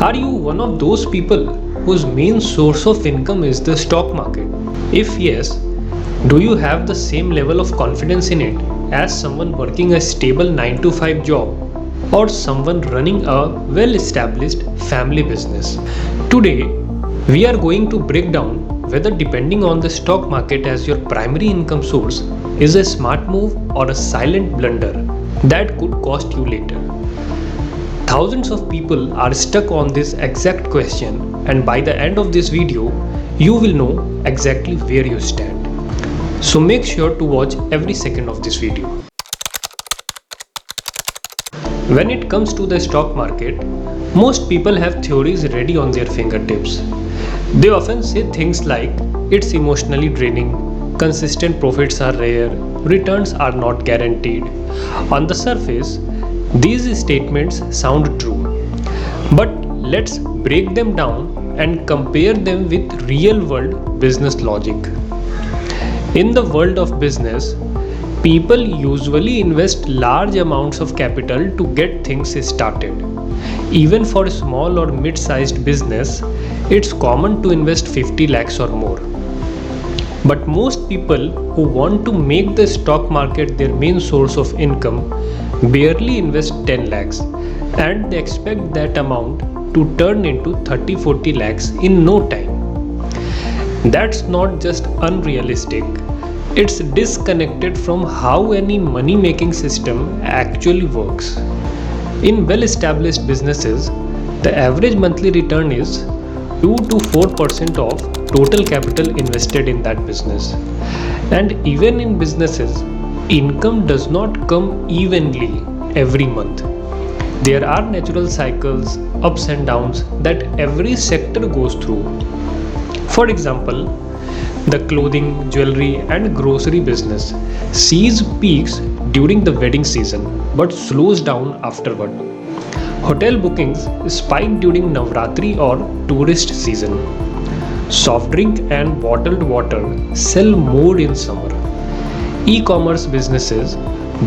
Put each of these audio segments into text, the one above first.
Are you one of those people whose main source of income is the stock market? If yes, do you have the same level of confidence in it as someone working a stable 9 to 5 job or someone running a well established family business? Today, we are going to break down whether depending on the stock market as your primary income source is a smart move or a silent blunder that could cost you later. Thousands of people are stuck on this exact question, and by the end of this video, you will know exactly where you stand. So make sure to watch every second of this video. When it comes to the stock market, most people have theories ready on their fingertips. They often say things like it's emotionally draining, consistent profits are rare, returns are not guaranteed. On the surface, these statements sound true, but let's break them down and compare them with real world business logic. In the world of business, people usually invest large amounts of capital to get things started. Even for a small or mid-sized business, it's common to invest 50 lakhs or more. But most people who want to make the stock market their main source of income barely invest 10 lakhs, and they expect that amount to turn into 30-40 lakhs in no time. That's not just unrealistic, it's disconnected from how any money making system actually works. In well established businesses, the average monthly return is 2 to 4% of total capital invested in that business. And even in businesses, income does not come evenly every month. There are natural cycles, ups and downs that every sector goes through. For example, the clothing, jewelry, and grocery business sees peaks during the wedding season but slows down afterward. Hotel bookings spike during Navratri or tourist season. Soft drink and bottled water sell more in summer. E-commerce businesses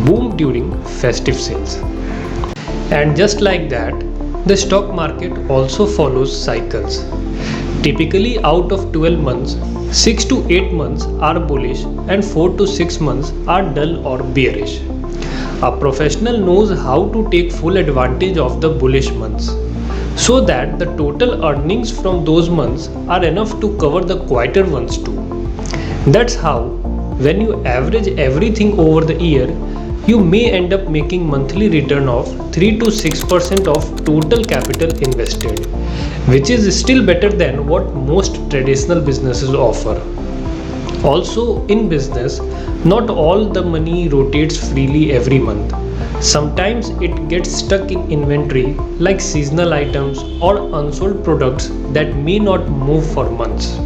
boom during festive sales. And just like that, the stock market also follows cycles. Typically, out of 12 months, 6 to 8 months are bullish and 4 to 6 months are dull or bearish. A professional knows how to take full advantage of the bullish months, so that the total earnings from those months are enough to cover the quieter ones too. That's how, when you average everything over the year, you may end up making monthly return of 3 to 6% of total capital invested, which is still better than what most traditional businesses offer. Also, in business, not all the money rotates freely every month. Sometimes it gets stuck in inventory like seasonal items or unsold products that may not move for months.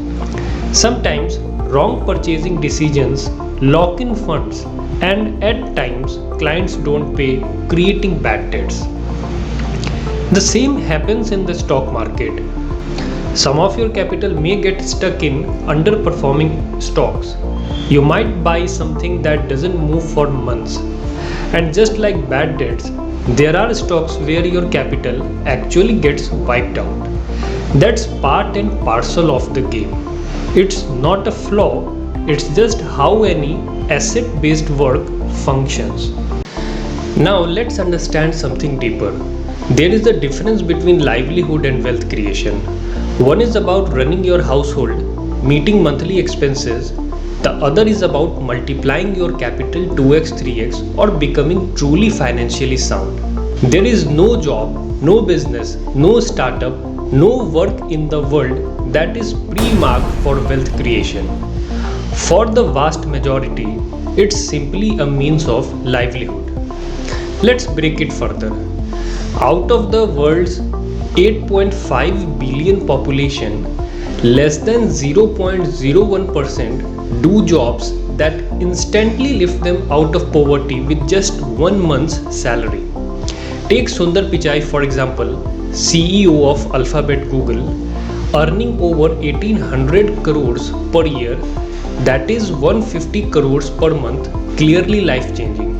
Sometimes wrong purchasing decisions lock in funds, and at times clients don't pay, creating bad debts. The same happens in the stock market. Some of your capital may get stuck in underperforming stocks. You might buy something that doesn't move for months. And just like bad debts, there are stocks where your capital actually gets wiped out. That's part and parcel of the game. It's not a flaw, it's just how any asset-based work functions. Now let's understand something deeper. There is a difference between livelihood and wealth creation. One is about running your household, meeting monthly expenses. The other is about multiplying your capital 2x, 3x, or becoming truly financially sound. There is no job, no business, no startup, no work in the world that is pre-marked for wealth creation. For the vast majority, it's simply a means of livelihood. Let's break it further. Out of the world's 8.5 billion population, less than 0.01% do jobs that instantly lift them out of poverty with just 1 month's salary. Take Sundar Pichai for example, CEO of Alphabet Google, earning over 1800 crores per year, that is 150 crores per month, clearly life changing.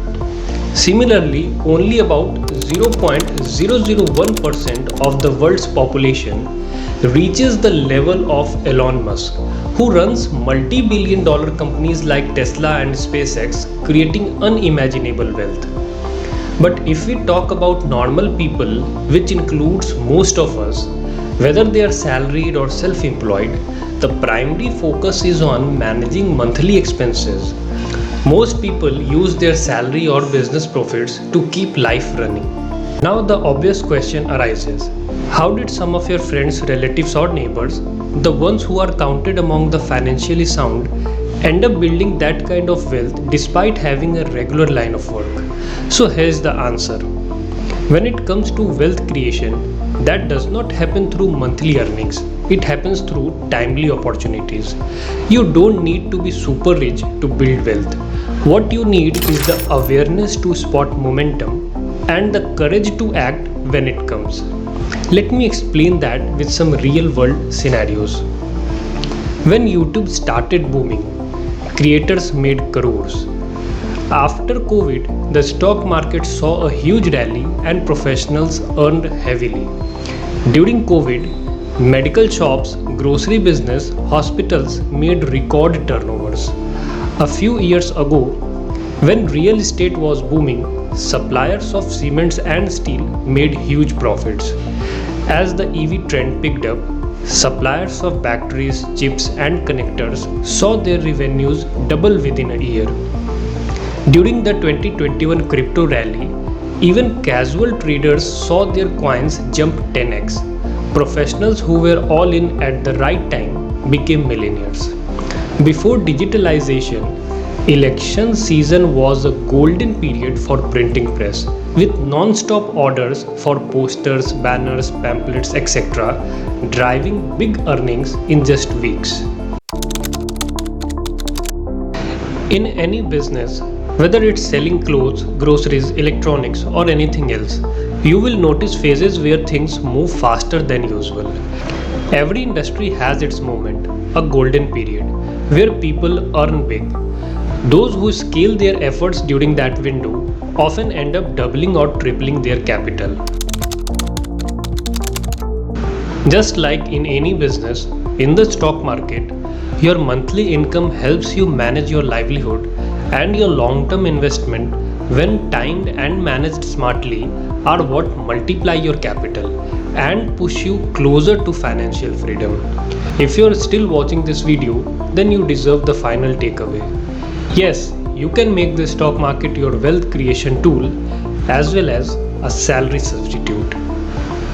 Similarly, only about 0.001% of the world's population reaches the level of Elon Musk, who runs multi-billion dollar companies like Tesla and SpaceX, creating unimaginable wealth. But if we talk about normal people, which includes most of us, whether they are salaried or self employed, the primary focus is on managing monthly expenses. Most people use their salary or business profits to keep life running. Now, the obvious question arises: how did some of your friends, relatives, or neighbors, the ones who are counted among the financially sound, end up building that kind of wealth despite having a regular line of work? So, here's the answer. When it comes to wealth creation, that does not happen through monthly earnings, it happens through timely opportunities. You don't need to be super rich to build wealth. What you need is the awareness to spot momentum and the courage to act when it comes. Let me explain that with some real world scenarios. When YouTube started booming, creators made crores. After COVID, the stock market saw a huge rally and professionals earned heavily. During COVID, medical shops, grocery business, hospitals made record turnovers. A few years ago, when real estate was booming, suppliers of cements and steel made huge profits. As the EV trend picked up, suppliers of batteries, chips, and connectors saw their revenues double within a year. During the 2021 crypto rally, even casual traders saw their coins jump 10x. Professionals who were all in at the right time became millionaires. Before digitalization, election season was a golden period for printing press, with non-stop orders for posters, banners, pamphlets, etc., driving big earnings in just weeks. In any business, whether it's selling clothes, groceries, electronics, or anything else, you will notice phases where things move faster than usual. Every industry has its moment, a golden period, where people earn big. Those who scale their efforts during that window often end up doubling or tripling their capital. Just like in any business, in the stock market, your monthly income helps you manage your livelihood, and your long-term investment, when timed and managed smartly, are what multiply your capital and push you closer to financial freedom. If you're still watching this video, then you deserve the final takeaway. Yes, you can make the stock market your wealth creation tool as well as a salary substitute.